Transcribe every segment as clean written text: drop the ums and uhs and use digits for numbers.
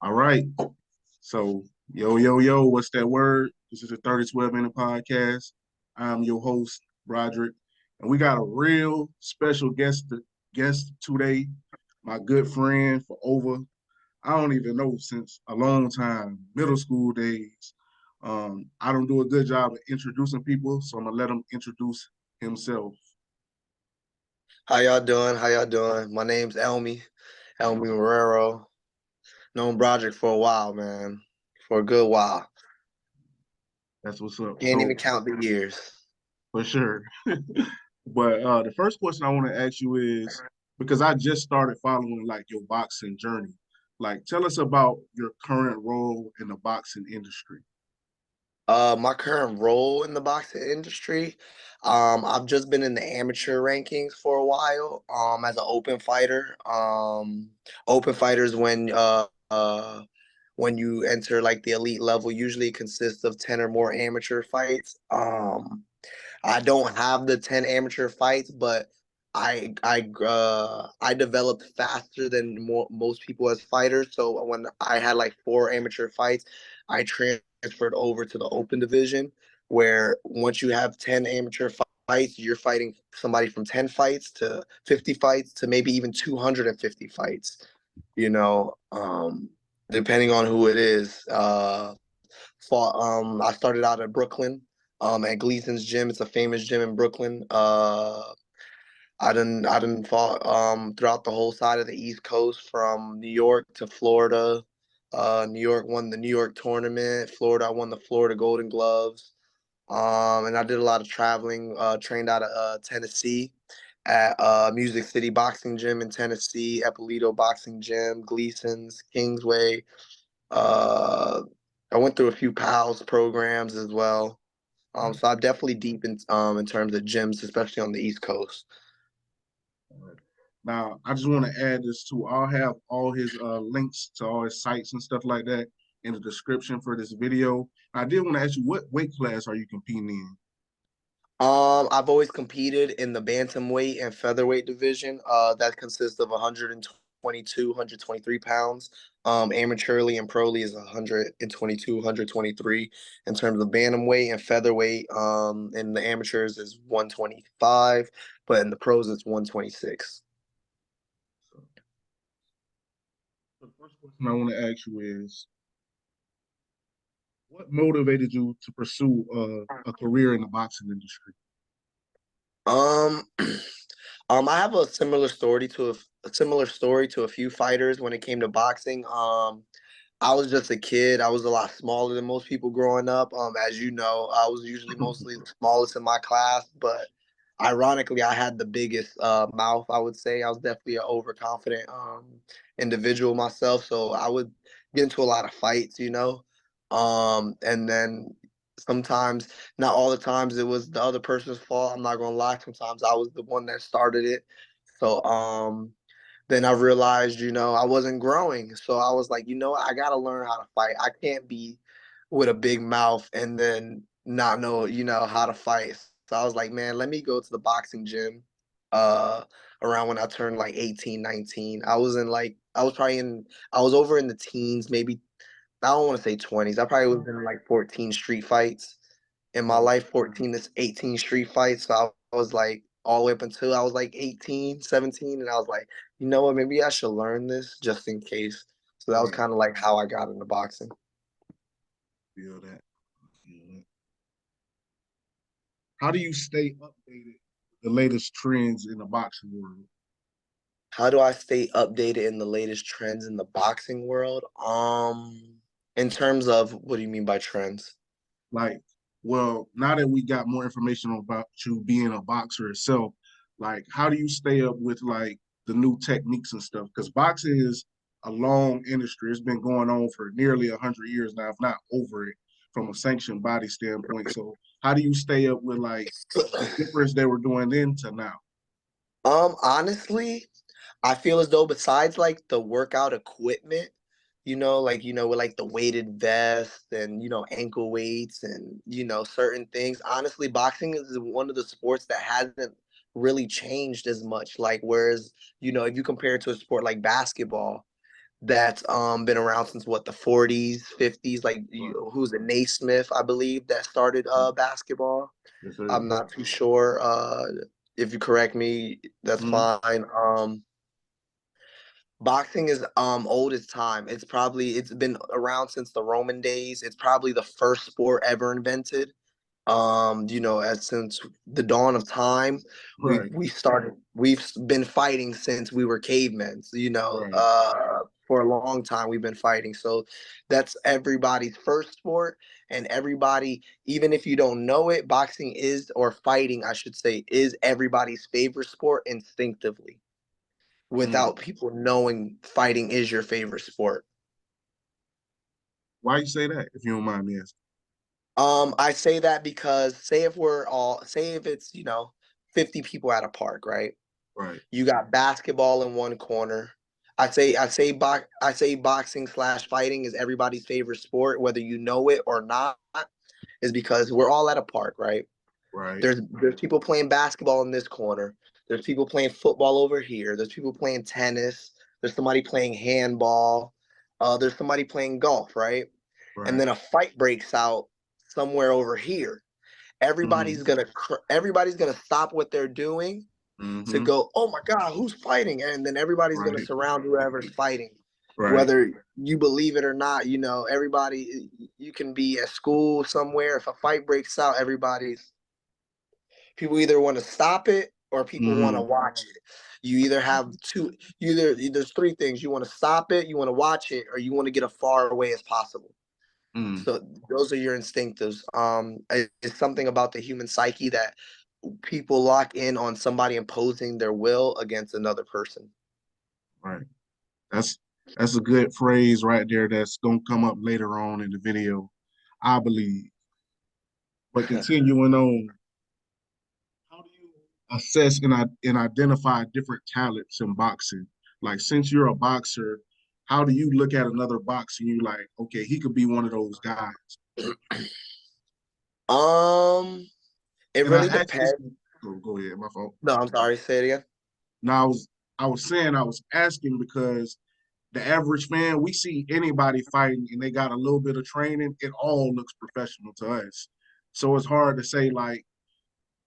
All right. So, yo, what's that word? This is the 3012 Minute Podcast. I'm your host, Brodrick, and we got a real special guest today, my good friend for over, I don't even know, since a long time, middle school days. I don't do a good job of introducing people, so I'm gonna let him introduce himself. How y'all doing? How y'all doing? My name's Elmy Marrero. Known Brodrick for a while, man. For a good while. That's what's up. Can't even So, count the years. for sure. But the first question I want to ask you is because I just started following like your boxing journey. Like, tell us about your current role in the boxing industry. My current role in the boxing industry, I've just been in the amateur rankings for a while, as an open fighter. Open fighters when you enter like the elite level, usually it consists of 10 or more amateur fights. I don't have the 10 amateur fights, but I developed faster than most people as fighters. So when I had like four amateur fights, I transferred over to the open division, where once you have 10 amateur fights, you're fighting somebody from 10 fights to 50 fights to maybe even 250 fights. You know, depending on who it is. I started out at Brooklyn, at Gleason's gym. It's a famous gym in Brooklyn. I didn't fought throughout the whole side of the East Coast, from New York to Florida. New York won the New York tournament. Florida, I won the Florida Golden Gloves. And I did a lot of traveling. Trained out of Tennessee at Music City Boxing Gym in Tennessee, Eppolito Boxing Gym, Gleason's, Kingsway. Uh, I went through a few PALS programs as well. So I'm definitely deep in terms of gyms, especially on the East Coast. Now, I just want to add this too. I'll have all his links to all his sites and stuff like that in the description for this video. I did want to ask you, what weight class are you competing in? I've always competed in the bantamweight and featherweight division. That consists of 122, 123 pounds. Amateurly and proly is 122, 123 in terms of bantamweight, and featherweight. In the amateurs is 125, but in the pros it's 126. So, the first question I want to ask you is, what motivated you to pursue a career in the boxing industry? Um, I have a similar story to a few fighters when it came to boxing. I was just a kid. I was a lot smaller than most people growing up. As you know, I was usually mostly the smallest in my class, but ironically, I had the biggest mouth. I would say I was definitely an overconfident individual myself, so I would get into a lot of fights, and then sometimes, not all the times, it was the other person's fault. I'm not gonna lie. Sometimes I was the one that started it. So then I realized, I wasn't growing. So I was like, I gotta learn how to fight. I can't be with a big mouth and then not know, how to fight. So I was like, man, let me go to the boxing gym uh around when I turned like 18, 19. I was over in the teens, maybe. I don't want to say 20s. I probably was in like 14 street fights in my Oh, life, 14 to 18 street fights. So I was like all the way up until I was like 18, 17. And I was like, you know what, maybe I should learn this just in case. So that was right. kind of like how I got into boxing. Feel that. Feel that. How do you stay updated with the latest trends in the boxing world? How do I stay updated in the latest trends in the boxing world? In terms of, what do you mean by trends? Like, well, now that we got more information about you being a boxer itself, like, how do you stay up with like the new techniques and stuff? Because boxing is a long industry. It's been going on for nearly 100 years now, if not over it, from a sanctioned body standpoint. So, how do you stay up with like the difference they were doing then to now? Honestly, I feel as though besides like the workout equipment, like with like the weighted vest and ankle weights and certain things. Honestly, boxing is one of the sports that hasn't really changed as much. Like, whereas if you compare it to a sport like basketball, that's been around since what, the 40s, 50s. Like who's it, Naismith, I believe, that started basketball. Yes, sir. I'm not too sure. If you correct me, that's Mm-hmm. fine. Boxing is old as time. It's been around since the Roman days. It's probably the first sport ever invented. As since the dawn of time, Right, we've been fighting since we were cavemen. So, right. for a long time we've been fighting. So that's everybody's first sport, and everybody, even if you don't know it, boxing is, or fighting, I should say, is everybody's favorite sport instinctively, Mm. without people knowing fighting is your favorite sport. Why you say that, if you don't mind me asking? I say that because say if it's, 50 people at a park, right? Right, You got basketball in one corner. I say boxing slash fighting is everybody's favorite sport, whether you know it or not, is because we're all at a park, right? right. There's people playing basketball in this corner. There's people playing football over here. There's people playing tennis. There's somebody playing handball. There's somebody playing golf, right? And Right. then a fight breaks out somewhere over here. Mm-hmm. Everybody's gonna stop what they're doing to Mm-hmm. go, oh my God, who's fighting? And then everybody's gonna Right. surround whoever's fighting. Right. Whether you believe it or not, everybody, you can be at school somewhere. If a fight breaks out, people either want to stop it or people want to Mm-hmm. watch it. You either have two, there's three things. You want to stop it, you want to watch it, or you want to get as far away as possible. Mm. So those are your instinctives. It's something about the human psyche that people lock in on somebody imposing their will against another person. Right. That's that's a good phrase right there that's gonna come up later on in the video, I believe. But continuing on, how do you assess and identify different talents in boxing? Like, since you're a boxer, how do you look at another boxer and you like, okay, he could be one of those guys? Um, it And I really asked this. depends. Go ahead, my fault. No, I'm sorry. Say it again. Now I was saying I was asking because the average fan, we see anybody fighting and they got a little bit of training, it all looks professional to us. So it's hard to say like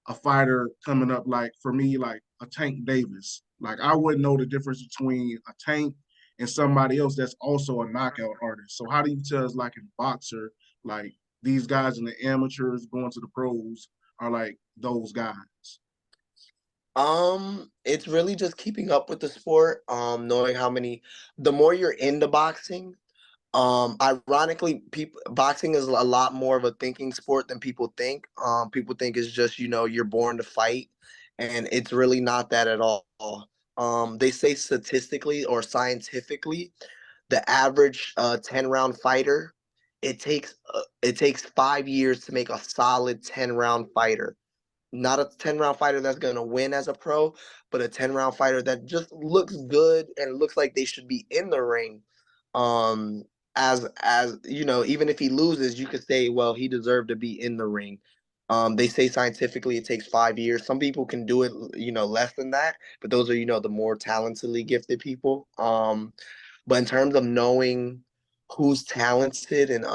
a fighter coming up, like for me, like a Tank Davis. Like I wouldn't know the difference between a Tank and somebody else that's also a knockout artist. So how do you tell us, like in boxer, like these guys in the amateurs going to the pros are like those guys? It's really just keeping up with the sport. Knowing the more you're into boxing, ironically, people boxing is a lot more of a thinking sport than people think. People think it's just, you're born to fight, and it's really not that at all. They say statistically or scientifically, the average 10-round fighter, it takes 5 years to make a solid 10-round fighter. Not a 10-round fighter that's going to win as a pro, but a 10-round fighter that just looks good and looks like they should be in the ring. Um, as even if he loses, you could say, well, he deserved to be in the ring. They say scientifically it takes 5 years. Some people can do it, less than that, but those are, the more talentedly gifted people. But in terms of knowing who's talented and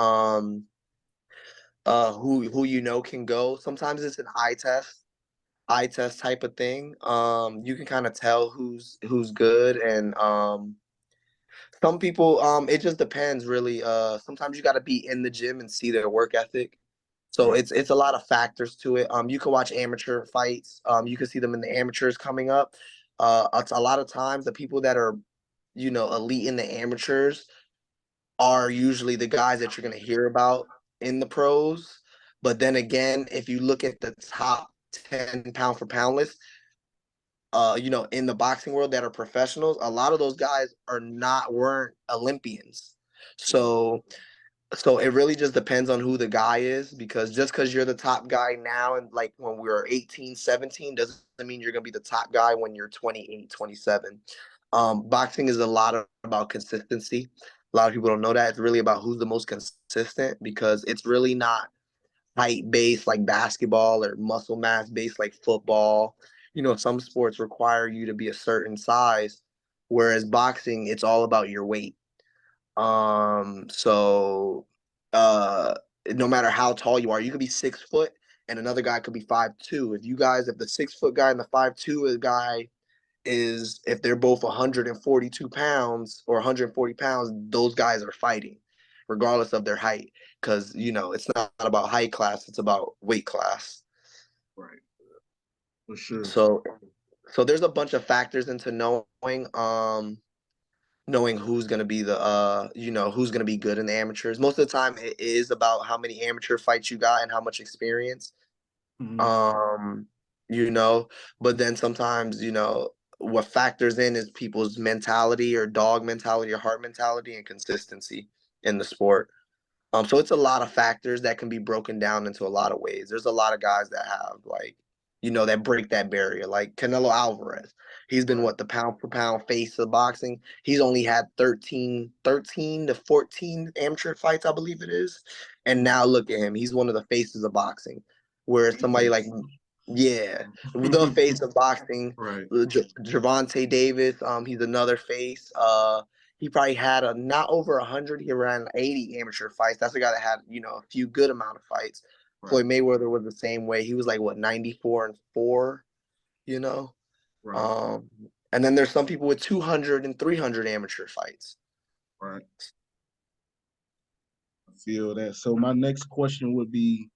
who can go, sometimes it's an eye test type of thing. You can kind of tell who's good, and some people, it just depends really. Sometimes you got to be in the gym and see their work ethic. So Right. it's a lot of factors to it. You can watch amateur fights. You can see them in the amateurs coming up. It's a lot of times the people that are, elite in the amateurs are usually the guys that you're going to hear about in the pros. But then again, if you look at the top 10 pound for pound list, in the boxing world that are professionals, a lot of those guys weren't Olympians. So it really just depends on who the guy is, because just because you're the top guy now, and like when we were 18, 17, doesn't mean you're going to be the top guy when you're 28, 27. Boxing is a lot about consistency. A lot of people don't know that. It's really about who's the most consistent, because it's really not height based like basketball or muscle mass based like football. Some sports require you to be a certain size, whereas boxing, it's all about your weight. So no matter how tall you are, you could be 6 foot and another guy could be 5'2". If the 6 foot guy and the 5'2" guy is, if they're both 142 pounds or 140 pounds, those guys are fighting regardless of their height. Cause it's not about height class, it's about weight class. Right. For sure. So there's a bunch of factors into knowing who's gonna be who's gonna be good in the amateurs. Most of the time it is about how many amateur fights you got and how much experience. Mhm. Um, but then sometimes, what factors in is people's mentality or dog mentality or heart mentality and consistency in the sport. So it's a lot of factors that can be broken down into a lot of ways. There's a lot of guys that have that break that barrier, like Canelo Alvarez. He's been Right. the pound for pound face of boxing. He's only had 13 to 14 amateur fights, I believe it is. And now look at him. He's one of the faces of boxing. Where somebody like, yeah, the face of boxing, Right. Gervonta Davis, he's another face. He probably had not over 100. He ran 80 amateur fights. That's a guy that had, a few good amount of fights. Right. Floyd Mayweather was the same way. He was like, 94-4, you know? Right. And then there's some people with 200 and 300 amateur fights. Right. I feel that. So my next question would be,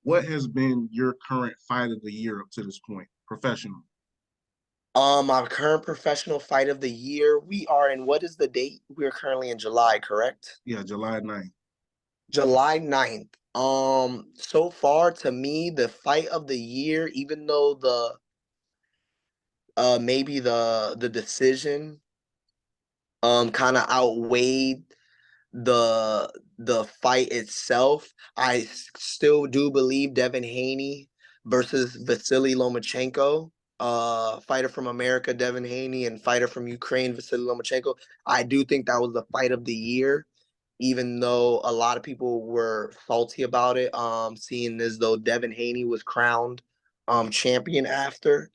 what has been your current fight of the year up to this point, professional? Our current professional fight of the year, we are in, what is the date? We are currently in July, correct? Yeah, July 9th. July 9th. So far to me, the fight of the year, even though maybe the decision kind of outweighed the fight itself, I still do believe Devin Haney versus Vasily Lomachenko, fighter from America, Devin Haney, and fighter from Ukraine, Vasily Lomachenko. I do think that was the fight of the year, even though a lot of people were salty about it, seeing as though Devin Haney was crowned champion after.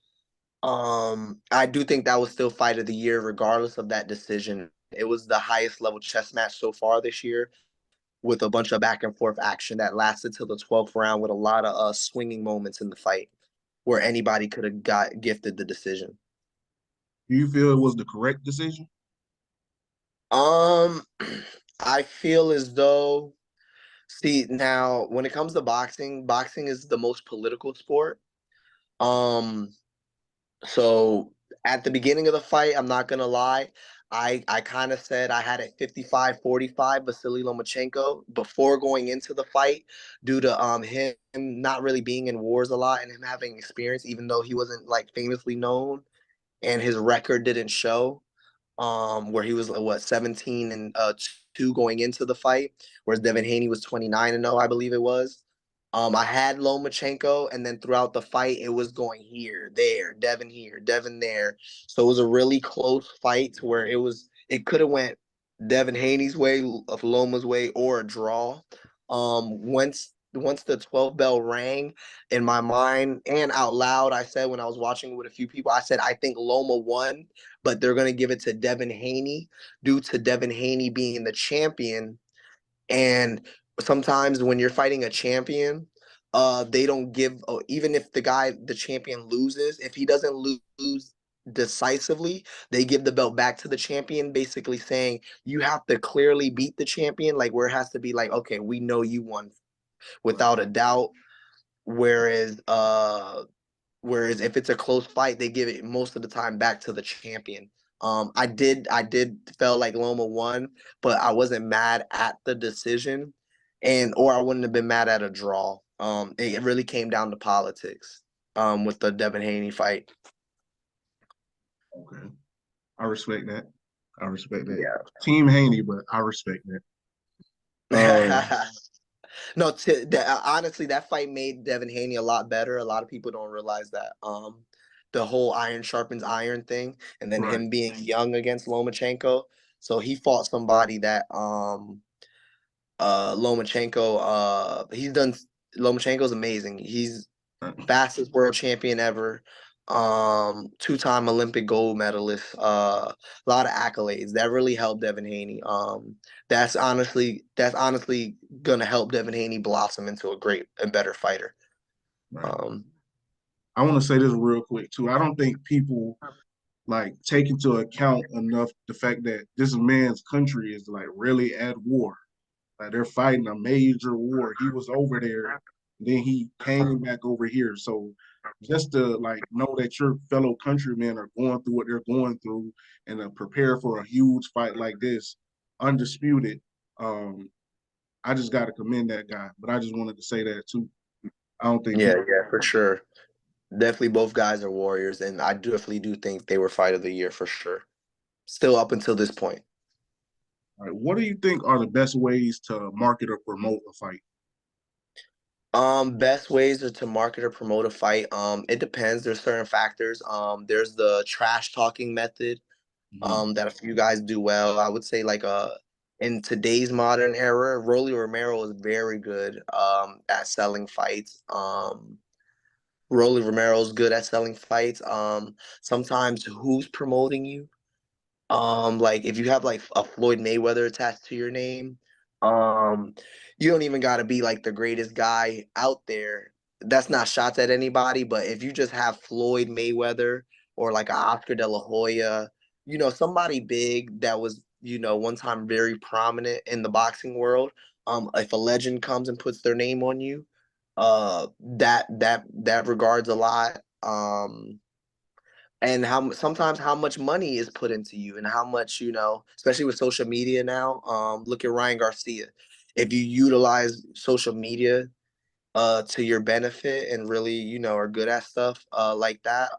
I do think that was still fight of the year, regardless of that decision. It was the highest level chess match so far this year, with a bunch of back and forth action that lasted till the 12th round, with a lot of swinging moments in the fight where anybody could have got gifted the decision. Do you feel it was the correct decision? Um, I feel as though, see, now when it comes to boxing, boxing is the most political sport. Um, So at the beginning of the fight, I'm not gonna lie, I kind of said I had it 55-45 Vasily Lomachenko before going into the fight, due to him not really being in wars a lot and him having experience, even though he wasn't like famously known and his record didn't show. Where he was 17 and 2 going into the fight, whereas Devin Haney was 29-0, I believe it was. I had Lomachenko, and then throughout the fight, it was going here, there, Devin there. So it was a really close fight to where it could have went Devin Haney's way, of Loma's way, or a draw. Once the 12 bell rang, in my mind and out loud, I said, when I was watching with a few people, I said I think Loma won, but they're gonna give it to Devin Haney due to Devin Haney being the champion. And sometimes when you're fighting a champion, they don't give, even if the champion loses, if he doesn't lose decisively, they give the belt back to the champion, basically saying you have to clearly beat the champion, like where it has to be like, okay, we know you won Right. without a doubt. Whereas whereas if it's a close fight, they give it most of the time back to the champion. I did felt like Loma won, but I wasn't mad at the decision, or I wouldn't have been mad at a draw. It really came down to politics. With the Devin Haney fight. Okay. I respect that. I respect that. Yeah. Team Haney, but I respect that. Uh, No, honestly, that fight made Devin Haney a lot better. A lot of people don't realize that. The whole iron sharpens iron thing, and then right. him being young against Lomachenko. So he fought somebody that Lomachenko he's done. Lomachenko's amazing. He's Right. fastest world champion ever. two-time Olympic gold medalist, a lot of accolades. That really helped Devin Haney. That's honestly gonna help Devin Haney blossom into a great and better fighter. Right. Um, I want to say this real quick too. I don't think people like take into account enough the fact that this man's country is like really at war. Like they're fighting a major war. He was over there, then he came back over here. So just to like know that your fellow countrymen are going through what they're going through and to prepare for a huge fight like this, undisputed. Um, I just got to commend that guy. But I just wanted to say that too. I don't think yeah, people. yeah, for sure. Definitely, both guys are warriors, and I definitely do think they were fight of the year for sure. Still up until this point. All right, what do you think are the best ways to market or promote a fight? Best ways to market or promote a fight. It depends. There's certain factors. There's the trash talking method. Mhm. That a few guys do well. I would say like in today's modern era, Rolly Romero is very good at selling fights. Rolly Romero's good at selling fights. Sometimes who's promoting you? Like if you have like a Floyd Mayweather attached to your name, um, you don't even gotta be like the greatest guy out there. That's not shots at anybody, but if you just have Floyd Mayweather or like a Oscar De La Hoya, somebody big that was, one time very prominent in the boxing world, if a legend comes and puts their name on you, that regards a lot. And sometimes how much money is put into you and how much, especially with social media now. Look at Ryan Garcia. If you utilize social media to your benefit and really, are good at stuff like that.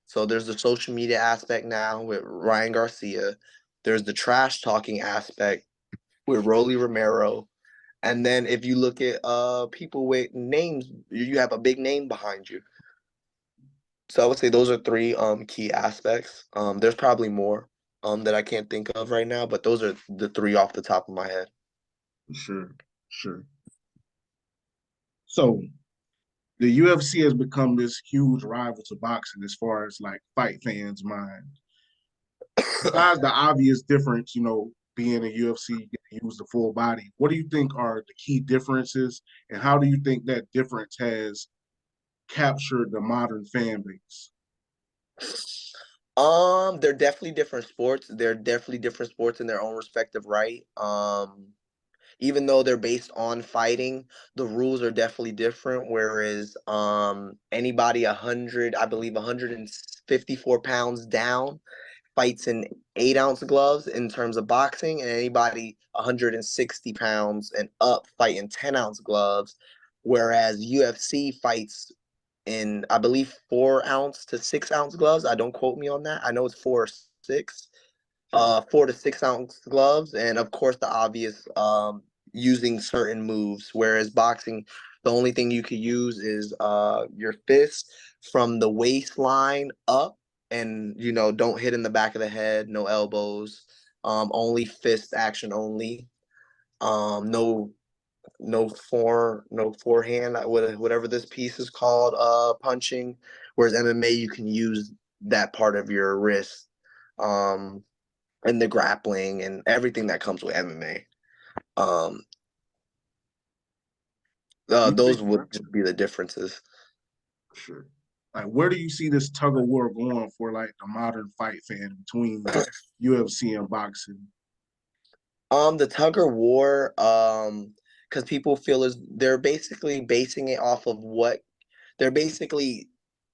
So there's the social media aspect now with Ryan Garcia. There's the trash talking aspect with Rolly Romero. And then if you look at people with names, you have a big name behind you. So I would say those are three key aspects. There's probably more that I can't think of right now, but those are the three off the top of my head. Sure, sure. So the UFC has become this huge rival to boxing as far as like fight fans' mind. Besides the obvious difference, being a UFC, you get to use the full body. What do you think are the key differences, and how do you think that difference has captured the modern fan base? They're definitely different sports. They're definitely different sports in their own respective right. Even though they're based on fighting, the rules are definitely different. Whereas anybody 100, I believe 154 pounds down fights in 8-ounce gloves in terms of boxing, and anybody 160 pounds and up fight in 10-ounce gloves. Whereas UFC fights in, I believe, 4-ounce to 6-ounce gloves. I don't quote me on that. I know it's 4 or 6, Sure. 4 to 6 ounce gloves, and of course the obvious using certain moves. Whereas boxing, the only thing you could use is your fist from the waistline up, and don't hit in the back of the head, no elbows, only fist action only, no no forehand, whatever this piece is called, punching. Whereas MMA, you can use that part of your wrist, um, and the grappling and everything that comes with MMA. Um, Do you think those would just be the differences. sure? Like, where do you see this tug of war going for like the modern fight fan between UFC and boxing? The Tugger War, because people feel as they're basically basing it off of what they're basically,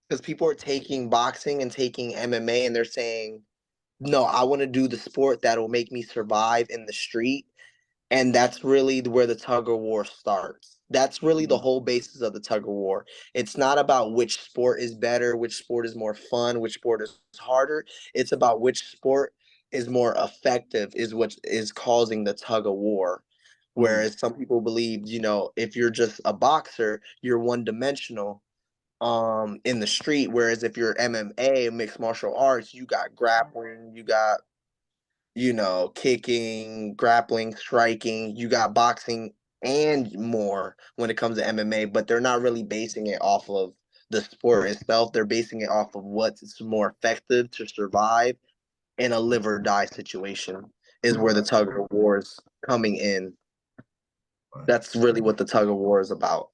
because people are taking boxing and taking MMA and they're saying, no, I want to do the sport that will make me survive in the street. And that's really where the tug of war starts. That's really the Mhm. whole basis of the tug of war. It's not about which sport is better, which sport is more fun, which sport is harder. It's about which sport is more effective, is what is causing the tug of war. Mm. Whereas some people believe, if you're just a boxer, you're one dimensional in the street. Whereas if you're MMA, mixed martial arts, you got grappling, you got kicking, grappling, striking. You got boxing and more when it comes to MMA, but they're not really basing it off of the sport itself. They're basing it off of what's more effective to survive in a live or die situation is where the tug of war is coming in. That's really what the tug of war is about.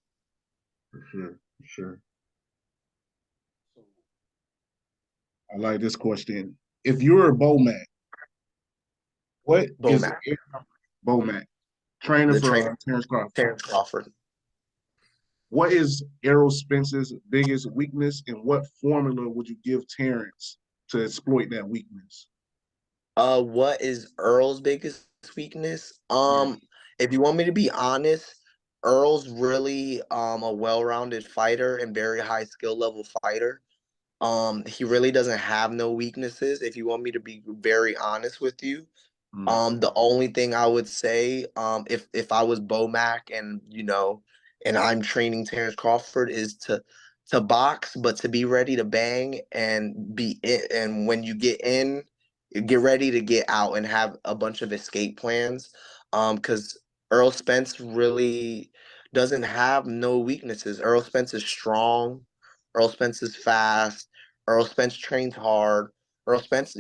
For sure. I like this question. If you're a Bomac, what is Bomac, Bomac? Trainer the for trainer, Terrence Crawford. Terrence Crawford. What is Errol Spence's biggest weakness, and what formula would you give Terrence to exploit that weakness? What is Earl's biggest weakness? Yeah. If you want me to be honest, Earl's really a well-rounded fighter and very high skill level fighter. He really doesn't have no weaknesses, if you want me to be very honest with you. The only thing I would say, if I was Bomac and and I'm training Terrence Crawford, is to box, but to be ready to bang and be it. And when you get in, get ready to get out and have a bunch of escape plans. Because Earl Spence really doesn't have no weaknesses. Earl Spence is strong. Earl Spence is fast. Earl Spence trains hard. Earl Spence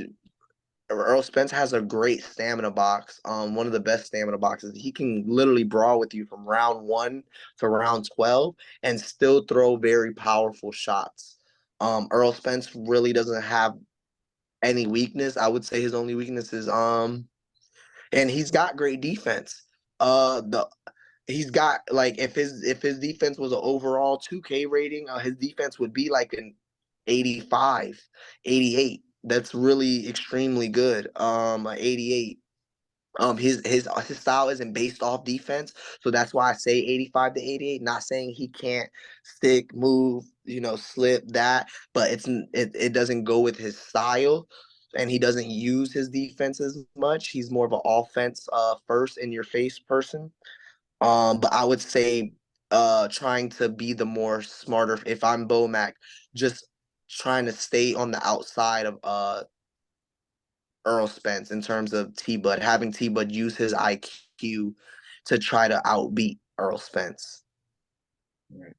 Earl Spence has a great stamina box. One of the best stamina boxes. He can literally brawl with you from round 1 to round 12 and still throw very powerful shots. Earl Spence really doesn't have any weakness. I would say his only weakness is and he's got great defense. The He's got, like, if his defense was an overall 2K rating, his defense would be like an 85, 88. That's really extremely good. 88. His style isn't based off defense, so that's why I say 85 to 88. Not saying he can't stick, move, slip that, but it doesn't go with his style, and he doesn't use his defense as much. He's more of an offense first in your face person. But I would say trying to be the more smarter, if I'm Bomac, just trying to stay on the outside of Earl Spence in terms of T Bud, having T Bud use his IQ to try to outbeat Earl Spence. Right.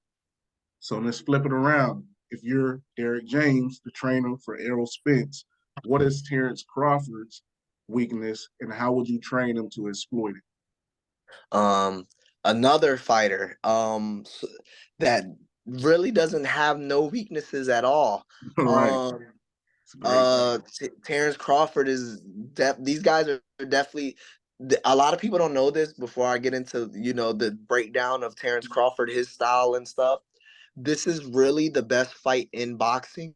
So let's flip it around. If you're Derek James, the trainer for Errol Spence, what is Terrence Crawford's weakness, and how would you train him to exploit it? Another fighter that really doesn't have no weaknesses at all. Right. It's a great fight. Terrence Crawford is these guys are definitely. A lot of people don't know this. Before I get into the breakdown of Terrence Crawford, his style and stuff, this is really the best fight in boxing.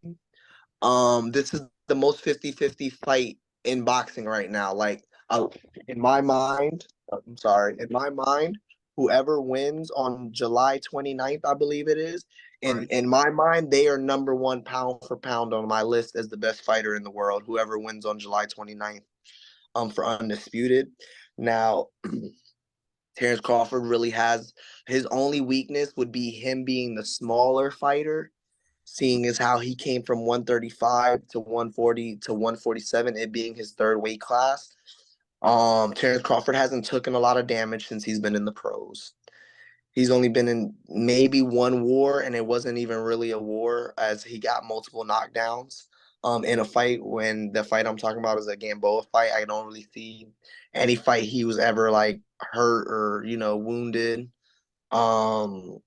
This is the most 50-50 fight in boxing right now. Like, in my mind, in my mind, whoever wins on July 29th, I believe it is, Right. in my mind, they are number one pound for pound on my list as the best fighter in the world, whoever wins on July 29th, for undisputed. Now, Terrence Crawford really has, his only weakness would be him being the smaller fighter, seeing as how he came from 135 to 140 to 147, it being his third weight class. Terrence Crawford hasn't taken a lot of damage since he's been in the pros. He's only been in maybe one war, and it wasn't even really a war, as he got multiple knockdowns in a fight. When the fight I'm talking about is a Gamboa fight, I don't really see any fight he was ever like hurt or wounded. Um,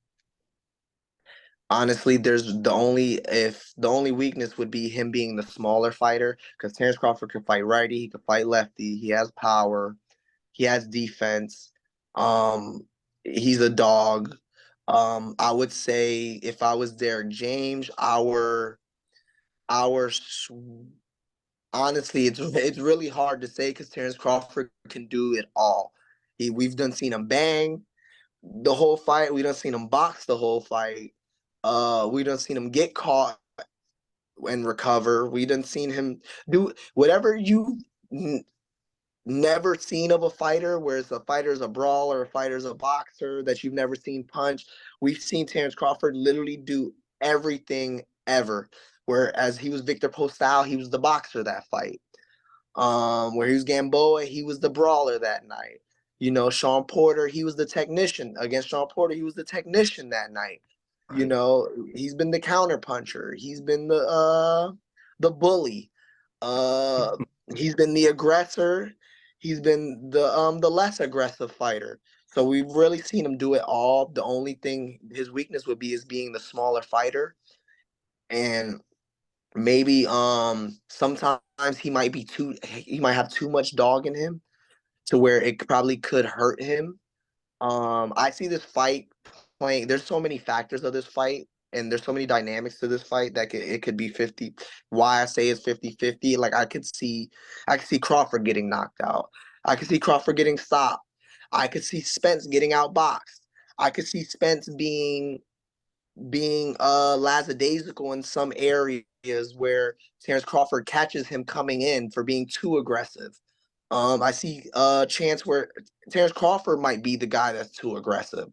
Honestly, the only weakness would be him being the smaller fighter, because Terrence Crawford can fight righty, he can fight lefty, he has power, he has defense. Um, he's a dog. I would say, if I was Derek James, our honestly, it's really hard to say, because Terrence Crawford can do it all. We've done seen him bang the whole fight. We done seen him box the whole fight. We done seen him get caught and recover. We done seen him do whatever you never seen of a fighter, where it's a fighter's a brawler, a fighter's a boxer that you've never seen punch. We've seen Terrence Crawford literally do everything ever. Whereas he was Victor Postal, he was the boxer that fight. Where he was Gamboa, he was the brawler that night. Sean Porter, he was the technician. Against Sean Porter, he was the technician that night. You know, he's been the counter puncher. He's been the bully. Uh, he's been the aggressor. He's been the less aggressive fighter. So we've really seen him do it all. The only thing his weakness would be is being the smaller fighter, and maybe sometimes he might have too much dog in him to where it probably could hurt him. I see this fight playing. There's so many factors of this fight, and there's so many dynamics to this fight that it could be 50. Why I say it's 50-50, like I could see Crawford getting knocked out. I could see Crawford getting stopped. I could see Spence getting outboxed. I could see Spence being lackadaisical in some areas where Terrence Crawford catches him coming in for being too aggressive. I see a chance where Terrence Crawford might be the guy that's too aggressive.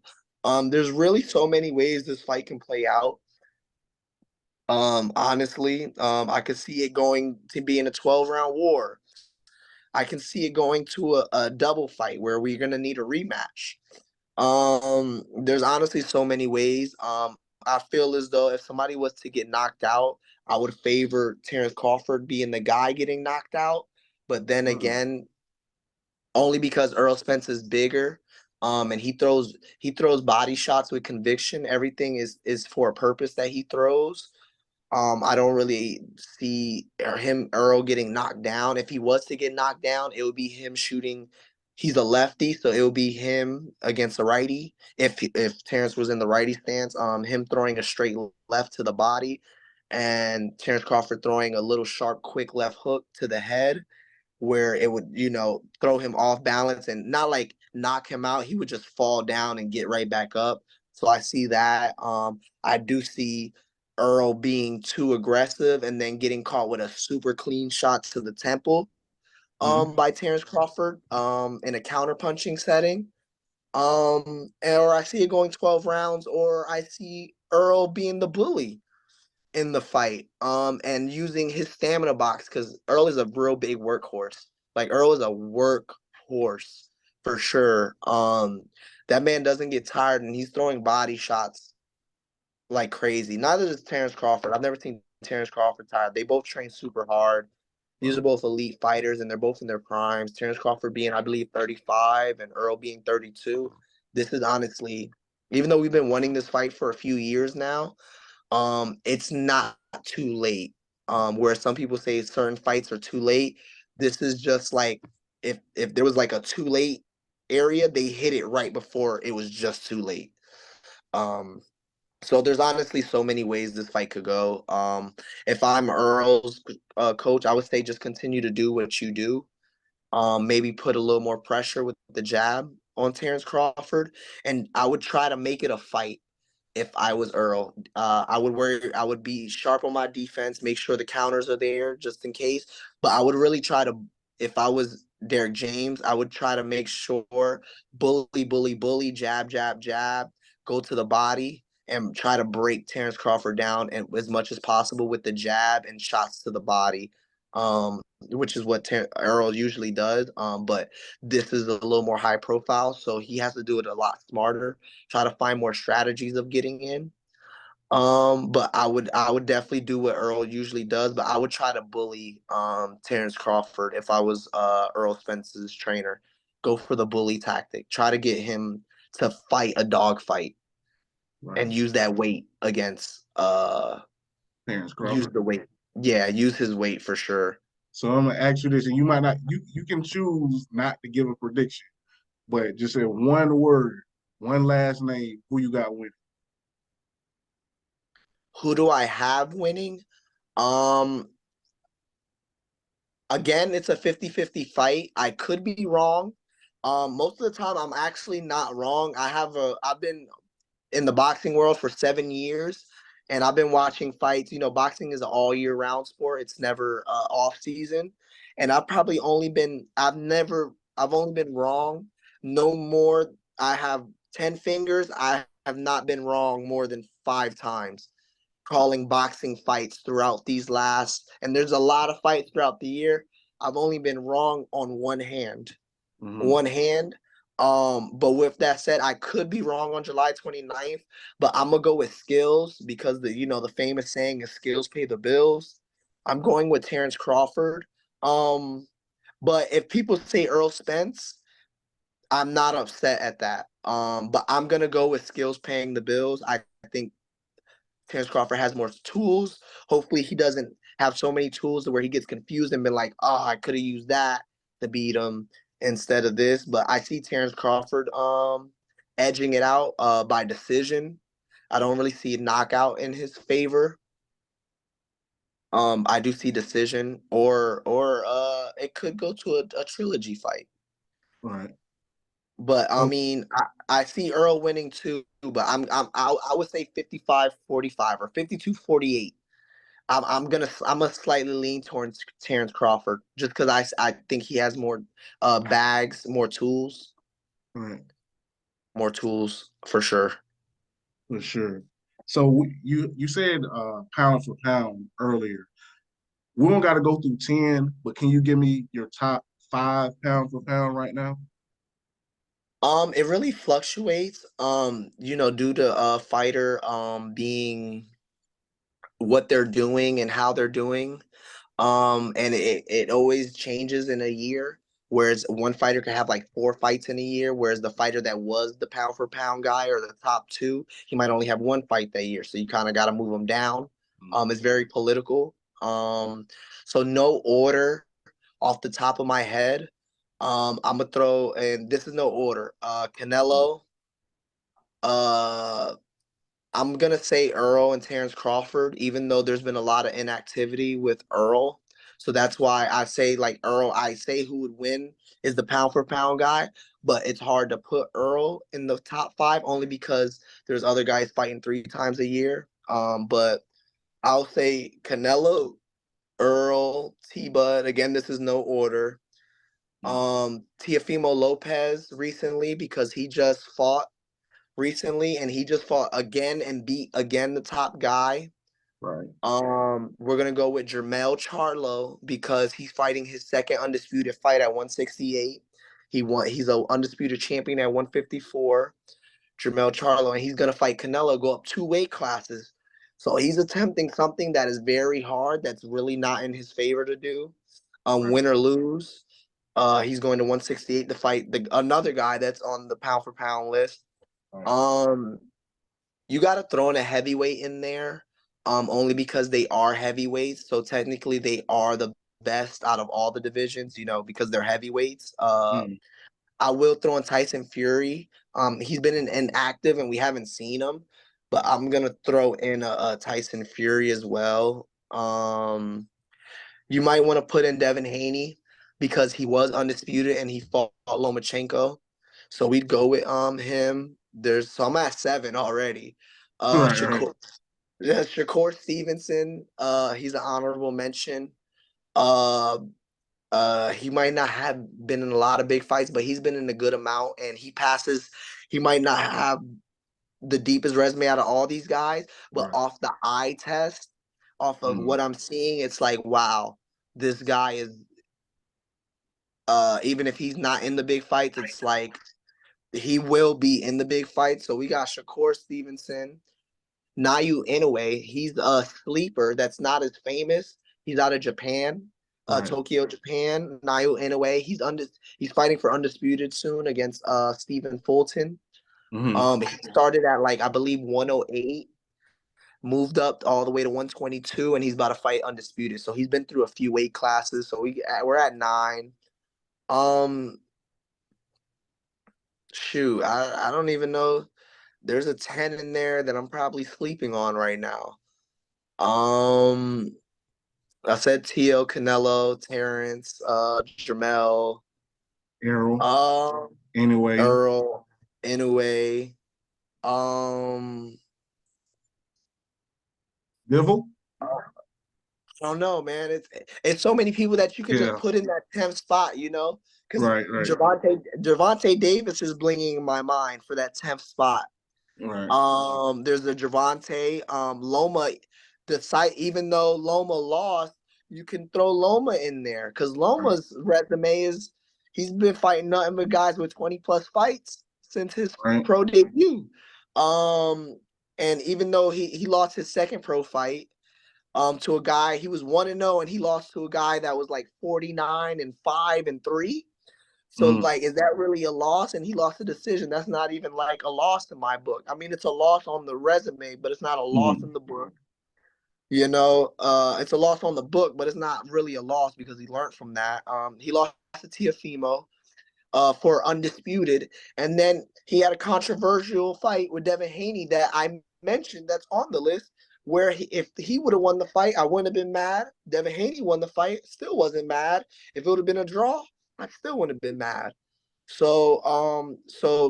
There's really so many ways this fight can play out. Honestly, I could see it going to be in a 12-round war. I can see it going to a double fight where we're gonna need a rematch. There's honestly so many ways. I feel as though if somebody was to get knocked out, I would favor Terrence Crawford being the guy getting knocked out. But then again, only because Earl Spence is bigger, and he throws body shots with conviction. Everything is for a purpose that he throws. I don't really see Earl getting knocked down. If he was to get knocked down, it would be him shooting. He's a lefty, so it would be him against a righty. If Terrence was in the righty stance, him throwing a straight left to the body, and Terrence Crawford throwing a little sharp, quick left hook to the head, where it would, throw him off balance and not like knock him out. He would just fall down and get right back up. So I see that. I do see Earl being too aggressive and then getting caught with a super clean shot to the temple by Terrence Crawford in a counter punching setting. Or I see it going 12 rounds, or I see Earl being the bully in the fight and using his stamina box, because Earl is a real big workhorse. Like, Earl is a workhorse for sure. That man doesn't get tired, and he's throwing body shots like crazy. Neither does Terrence Crawford. I've never seen Terrence Crawford tired. They both train super hard. These are both elite fighters, and they're both in their primes. Terrence Crawford being, I believe, 35, and Earl being 32. This is honestly, even though we've been wanting this fight for a few years now, it's not too late. Where some people say certain fights are too late, this is just like if there was like a too late area, they hit it right before it was just too late. So there's honestly so many ways this fight could go. If I'm Earl's coach, I would say just continue to do what you do. Maybe put a little more pressure with the jab on Terrence Crawford, and I would try to make it a fight. If I was Earl, I would be sharp on my defense, make sure the counters are there just in case. But I would really try to, if I was Derek James, I would try to make sure bully, bully, bully, jab, jab, jab, go to the body and try to break Terrence Crawford down and as much as possible with the jab and shots to the body. Which is what Earl usually does. But this is a little more high profile, so he has to do it a lot smarter. Try to find more strategies of getting in. But I would definitely do what Earl usually does, but I would try to bully Terrence Crawford if I was Earl Spence's trainer. Go for the bully tactic. Try to get him to fight a dog fight and use that weight against Terrence use Crawford. the weight. Yeah, use his weight for sure. So I'm gonna ask you this, and you might not, you can choose not to give a prediction, but just say one word, one last name, who you got winning. Who do I have winning? Um, Again, it's a 50-50 fight. I could be wrong. Most of the time I'm actually not wrong. I've been in the boxing world for 7 years, and I've been watching fights. Boxing is an all year round sport. It's never off season. And I've only been wrong no more. I have 10 fingers. I have not been wrong more than 5 times calling boxing fights throughout and there's a lot of fights throughout the year. I've only been wrong on one hand. Mm-hmm. One hand. But with that said, I could be wrong on July 29th, but I'm gonna go with skills because the famous saying is skills pay the bills. I'm going with Terrence Crawford. Um, but if people say Earl Spence, I'm not upset at that. But I'm gonna go with skills paying the bills. I think Terrence Crawford has more tools. Hopefully, he doesn't have so many tools to where he gets confused and been like, "Oh, I could have used that to beat him instead of this." But I see Terrence Crawford edging it out by decision. I don't really see a knockout in his favor. I do see decision, or it could go to a trilogy fight. Right. But I Oh, mean, I see Earl winning too. But I would say 55-45 or 52-48. I'm gonna slightly lean towards Terrence Crawford just because I think he has more bags, right. more tools for sure. For sure. So you said pound for pound earlier. We don't got to go through 10, but can you give me your top 5 pound for pound right now? It really fluctuates. Due to fighter being what they're doing and how they're doing. And it always changes in a year. Whereas one fighter could have like 4 fights in a year, whereas the fighter that was the pound for pound guy or the top two, he might only have 1 fight that year. So you kind of got to move him down. It's very political. So no order off the top of my head. I'm gonna throw, and this is no order. Canelo, uh, I'm gonna say Earl and Terrence Crawford, even though there's been a lot of inactivity with Earl. So that's why I say like Earl, I say who would win is the pound for pound guy, but it's hard to put Earl in the top five only because there's other guys fighting 3 times a year. But I'll say Canelo, Earl, T Bud. Again, this is no order. Teofimo Lopez recently because he just fought recently, and he just fought again and beat again the top guy. Right. We're gonna go with Jermell Charlo because he's fighting his second undisputed fight at 168. He's a undisputed champion at 154. Jermell Charlo, and he's gonna fight Canelo, go up 2 weight classes. So he's attempting something that is very hard. That's really not in his favor to do. Right. Win or lose. He's going to 168 to fight another guy that's on the pound for pound list. Right. Um, you got to throw in a heavyweight in there, only because they are heavyweights. So technically, they are the best out of all the divisions, because they're heavyweights. Mm. I will throw in Tyson Fury. He's been inactive and we haven't seen him, but I'm gonna throw in a Tyson Fury as well. You might want to put in Devin Haney because he was undisputed and he fought Lomachenko. So we'd go with him. So I'm at 7 already. Right. Right. Shakur, yeah, Shakur Stevenson. He's an honorable mention. Uh, he might not have been in a lot of big fights, but he's been in a good amount, and he passes. He might not have the deepest resume out of all these guys, but Right. off the eye test, off of Mm. what I'm seeing, it's like, wow, this guy is. Even if he's not in the big fights, it's like he will be in the big fights. So we got Shakur Stevenson, Nayu Inoue. He's a sleeper that's not as famous. He's out of Japan, Right. Tokyo, Japan. Nayu Inoue. He's fighting for undisputed soon against Stephen Fulton. Mm-hmm. He started at like I believe 108, moved up all the way to 122, and he's about to fight undisputed. So he's been through a few weight classes. So we're at 9. Um, shoot, I don't even know. There's a 10 in there that I'm probably sleeping on right now. Um, I said TL, Canelo, Terrence, Jamel, Errol. um, Anyway. Earl, Inoue. Um, Bivol. I don't know, man. It's so many people that you could just Yeah. put in that 10th spot, because Right. Right. Javante Davis is blinging in my mind for that 10th spot. Right. There's the Javante, Loma, the site. Even though Loma lost, you can throw Loma in there because Right. Loma's resume is He's been fighting nothing but guys with 20 plus fights since his Right. pro debut. And even though he lost his second pro fight to a guy, he was 1-0, and he lost to a guy that was like 49-5-3. So like, is that really a loss? And he lost a decision. That's not even like a loss in my book. I mean, it's a loss on the resume, but it's not a loss in the book. You know, it's a loss on the book, but it's not really a loss because he learned from that. He lost to Tiafimo for undisputed, and then he had a controversial fight with Devin Haney that I mentioned that's on the list. Where if he would have won the fight, I wouldn't have been mad. Devin Haney won the fight, still wasn't mad. If it would have been a draw, I still wouldn't have been mad. So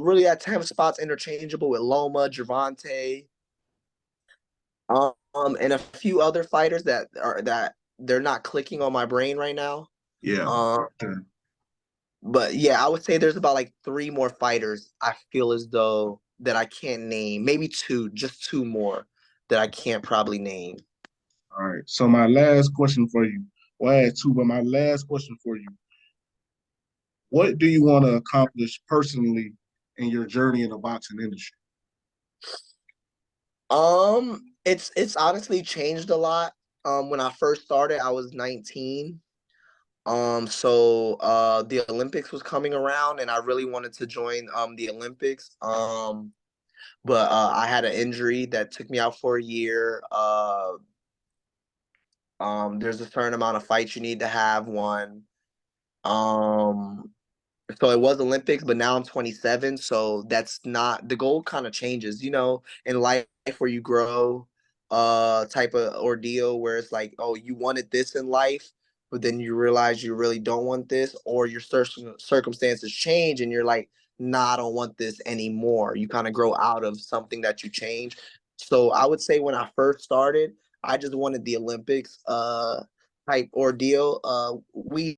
really that 10 spots interchangeable with Loma, Gervonta, and a few other fighters that they're not clicking on my brain right now. Yeah. But yeah, I would say there's about like 3 more fighters I feel as though that I can't name. Maybe 2, just 2 more that I can't probably name. All right. So my last question for you. Well, I had 2, but my last question for you. What do you want to accomplish personally in your journey in the boxing industry? It's honestly changed a lot. When I first started, I was 19. So the Olympics was coming around, and I really wanted to join the Olympics. But I had an injury that took me out for a year. There's a certain amount of fights you need to have won. So it was Olympics, but now I'm 27, so that's not the goal. Kind of changes, you know, in life where you grow, type of ordeal where it's like, oh, you wanted this in life, but then you realize you really don't want this, or your circumstances change, and you're like, nah, I don't want this anymore. You kind of grow out of something that you change. So I would say when I first started, I just wanted the Olympics type ordeal. We